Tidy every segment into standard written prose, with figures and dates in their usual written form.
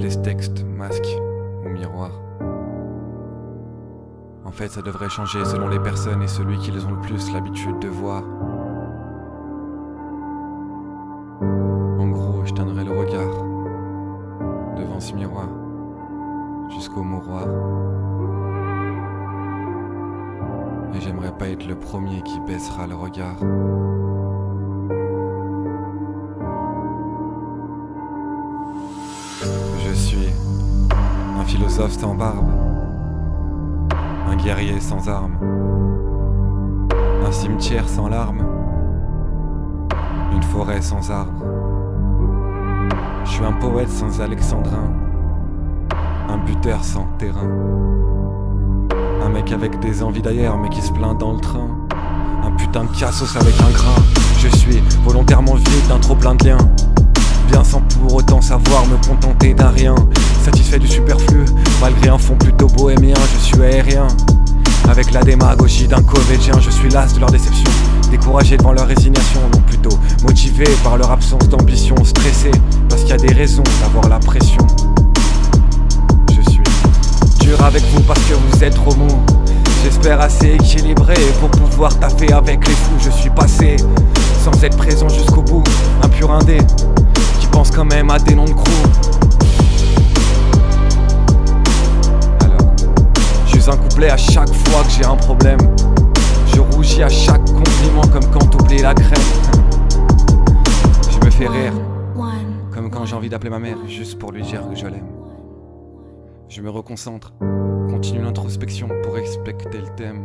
s'appeler ce texte, masque ou miroir. En fait, ça devrait changer selon les personnes et celui qu'ils ont le plus l'habitude de voir. En gros, je tiendrai le regard devant ce miroir jusqu'au mouroir. Et j'aimerais pas être le premier qui baissera le regard. Je suis un philosophe sans barbe, un guerrier sans armes, un cimetière sans larmes, une forêt sans arbres. Je suis un poète sans alexandrin, un buteur sans terrain, un mec avec des envies d'ailleurs mais qui se plaint dans le train, un putain de cassos avec un grain. Je suis volontairement vide d'un trop plein de liens, bien sans pour autant savoir me contenter d'un rien. Satisfait du superflu, malgré un fond plutôt bohémien. Je suis aérien, avec la démagogie d'un comédien. Je suis las de leur déception, découragé devant leur résignation. Non, plutôt motivé par leur absence d'ambition. Stressé, parce qu'il y a des raisons d'avoir la pression. Je suis dur avec vous parce que vous êtes trop mou. J'espère assez équilibré pour pouvoir taffer avec les fous. Je suis passé sans être présent jusqu'au bout, un pur indé qui pense quand même à des noms de crew. Alors, j'use un couplet à chaque fois que j'ai un problème. Je rougis à chaque compliment comme quand t'oublies la crème. Je me fais rire, comme quand j'ai envie d'appeler ma mère juste pour lui dire que je l'aime. Je me reconcentre, continue l'introspection pour respecter le thème.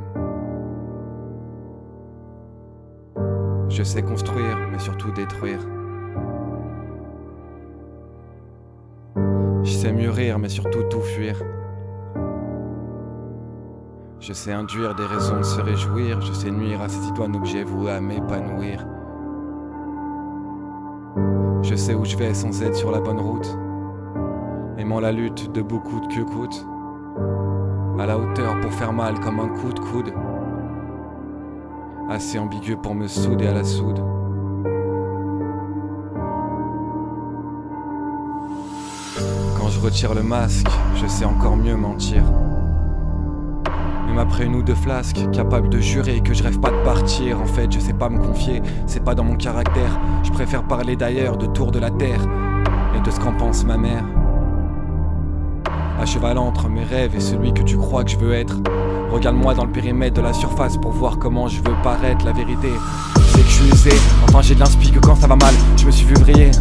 Je sais construire, mais surtout détruire. Je sais mûrir, mais surtout tout fuir. Je sais induire des raisons de se réjouir. Je sais nuire à ces idoines objets voués à m'épanouir. Je sais où je vais sans être sur la bonne route, aimant la lutte de beaucoup de que coûte, à la hauteur pour faire mal comme un coup de coude, assez ambigu pour me souder à la soude. Quand je retire le masque, je sais encore mieux mentir. Même après une ou deux flasques, capable de jurer que je rêve pas de partir. En fait, je sais pas me confier, c'est pas dans mon caractère. Je préfère parler d'ailleurs, de tour de la terre et de ce qu'en pense ma mère. À cheval entre mes rêves et celui que tu crois que je veux être. Regarde-moi dans le périmètre de la surface pour voir comment je veux paraître. La vérité, c'est que je suis usé, enfin j'ai de l'inspi que quand ça va mal. Je me suis vu vriller,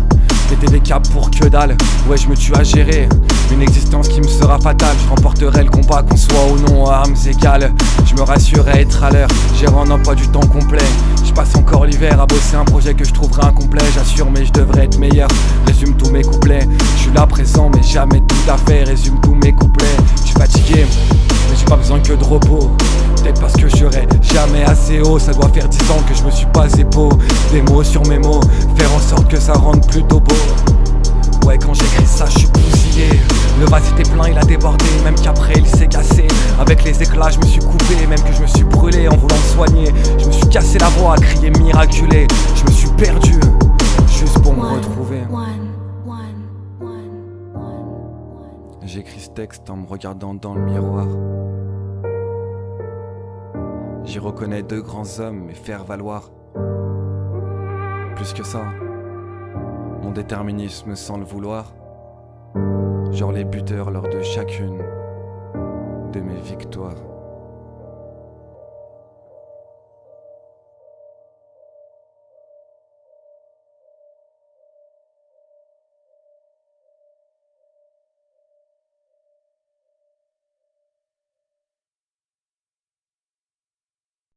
péter des câbles pour que dalle. Ouais, je me tue à gérer une existence qui me sera fatale. Je remporterai le combat qu'on soit ou non à armes égales. Je me rassure à être à l'heure, gérant un emploi du temps complet. Je passe encore l'hiver à bosser un projet que je trouverai incomplet. J'assure mais je devrais être meilleur, résume tous mes couplets. Je suis là présent mais jamais tout à fait, résume tous mes couplets. Je suis fatigué mais j'ai pas besoin que de repos. Peut-être parce que je serai jamais assez haut. Ça doit faire 10 ans que je me suis pas épaulé. Des mots sur mes mots, faire en sorte que ça rende plutôt beau. Ouais, quand j'écris ça, je suis bousillé. Le vase était plein, il a débordé, même qu'après il s'est cassé. Avec les éclats, je me suis coupé, même que je me suis brûlé en voulant me soigner. Je me suis cassé la voix à crier miraculé. Je me suis perdu, juste pour me retrouver. J'écris ce texte en me regardant dans le miroir. J'y reconnais deux grands hommes et faire valoir. Plus que ça, mon déterminisme sans le vouloir, genre les buteurs lors de chacune de mes victoires.